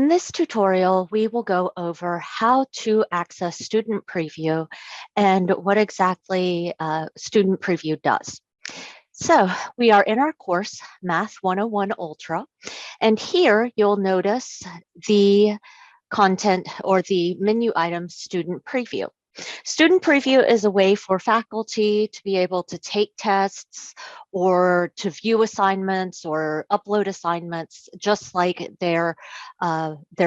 In this tutorial, we will go over how to access Student Preview and what exactly Student Preview does. So we are in our course, Math 101 Ultra, and here you'll notice the content or the menu item Student Preview. Student Preview is a way for faculty to be able to take tests or to view assignments or upload assignments just like their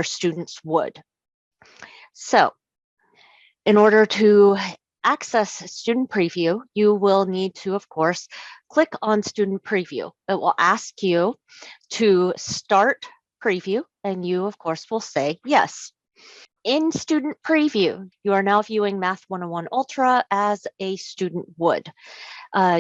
students would. So in order to access Student Preview, you will need to, of course, click on Student Preview. It will ask you to start preview, and you, of course, will say yes. In Student Preview, you are now viewing Math 101 Ultra as a student would.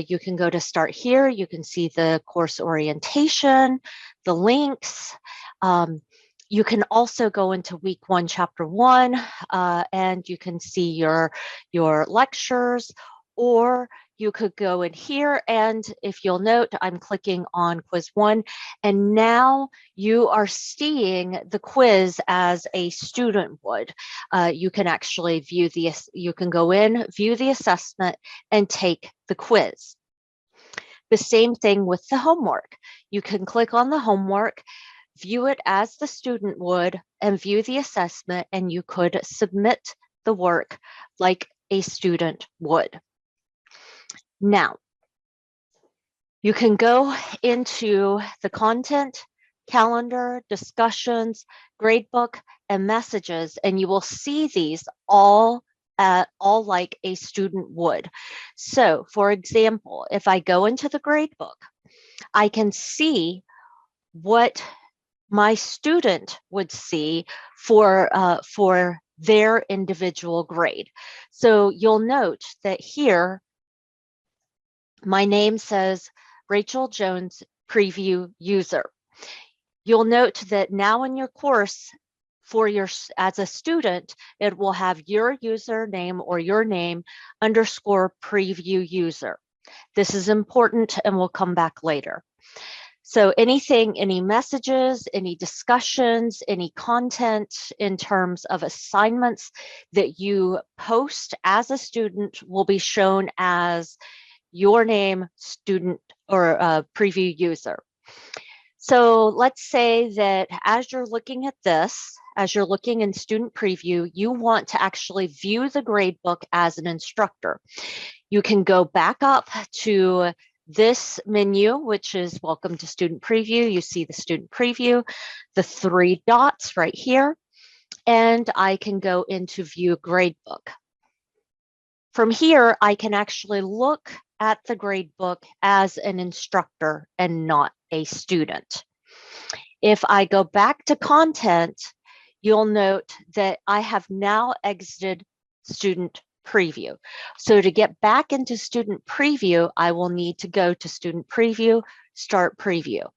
You can go to start here. You can see the course orientation, the links. You can also go into week 1, chapter 1, and you can see your lectures, or you could go in here, and if you'll note, I'm clicking on quiz 1, and now you are seeing the quiz as a student would. You can actually you can go in, view the assessment, and take the quiz. The same thing with the homework. You can click on the homework, view it as the student would, and view the assessment, and you could submit the work like a student would. Now, you can go into the content, calendar, discussions, gradebook, and messages, and you will see these all like a student would. So, for example, if I go into the gradebook, I can see what my student would see for their individual grade. So you'll note that here, my name says Rachel Jones Preview User. You'll note that now in your course, as a student, it will have your username or your name _ preview user. This is important and we'll come back later. So any messages, any discussions, any content in terms of assignments that you post as a student will be shown as your name, student, or preview user. So let's say that as you're looking at this, as you're looking in Student Preview, you want to actually view the gradebook as an instructor. You can go back up to this menu, which is Welcome to Student Preview. You see the Student Preview, the 3 dots right here, and I can go into View Gradebook. From here, I can actually look at the gradebook as an instructor and not a student. If I go back to content, you'll note that I have now exited Student Preview. So to get back into Student Preview, I will need to go to Student Preview, Start Preview.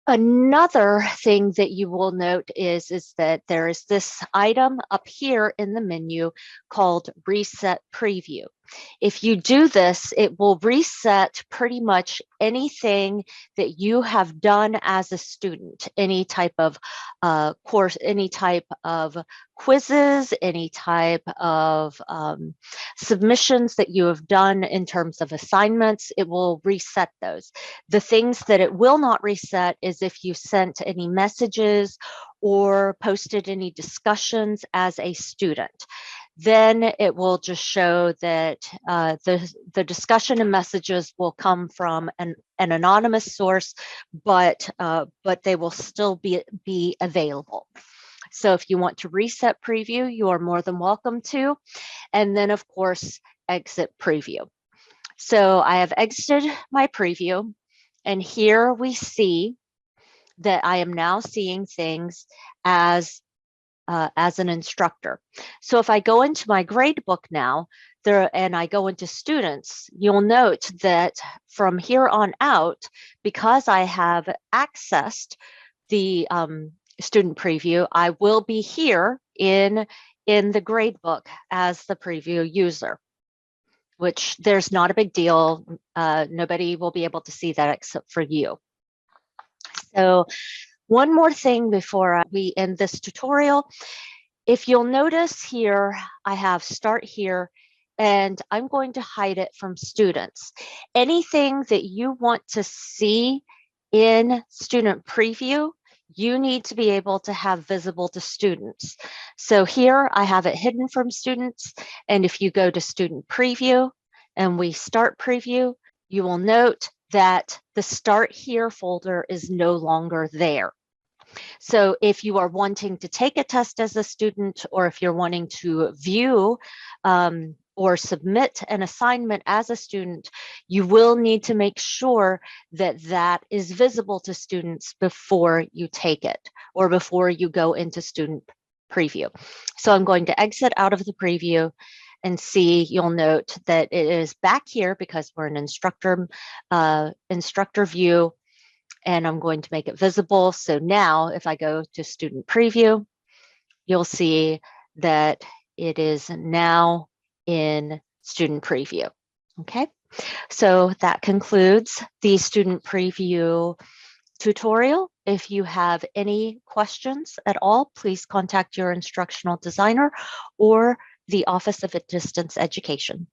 Another thing that you will note is that there is this item up here in the menu called Reset Preview. If you do this, it will reset pretty much anything that you have done as a student, any type of course, any type of quizzes, any type of submissions that you have done in terms of assignments, it will reset those. The things that it will not reset is if you sent any messages or posted any discussions as a student. Then it will just show that the discussion and messages will come from an anonymous source, but they will still be available. So if you want to reset preview, you are more than welcome to. And then, of course, exit preview. So I have exited my preview, and here we see that I am now seeing things as an instructor. So if I go into my gradebook now, and I go into students, you'll note that from here on out, because I have accessed the student preview, I will be here in the gradebook as the preview user, which there's not a big deal. Nobody will be able to see that except for you. So one more thing before we end this tutorial. If you'll notice here, I have start here, and I'm going to hide it from students. Anything that you want to see in student preview, you need to be able to have visible to students. So here I have it hidden from students. And if you go to student preview and we start preview, you will note that the start here folder is no longer there. So if you are wanting to take a test as a student, or if you're wanting to view or submit an assignment as a student, you will need to make sure that that is visible to students before you take it or before you go into student preview. So I'm going to exit out of the preview and see, you'll note that it is back here because we're an instructor view, and I'm going to make it visible. So now if I go to student preview, you'll see that it is now in student preview. Okay, so that concludes the student preview tutorial. If you have any questions at all, please contact your instructional designer or the Office of Distance Education.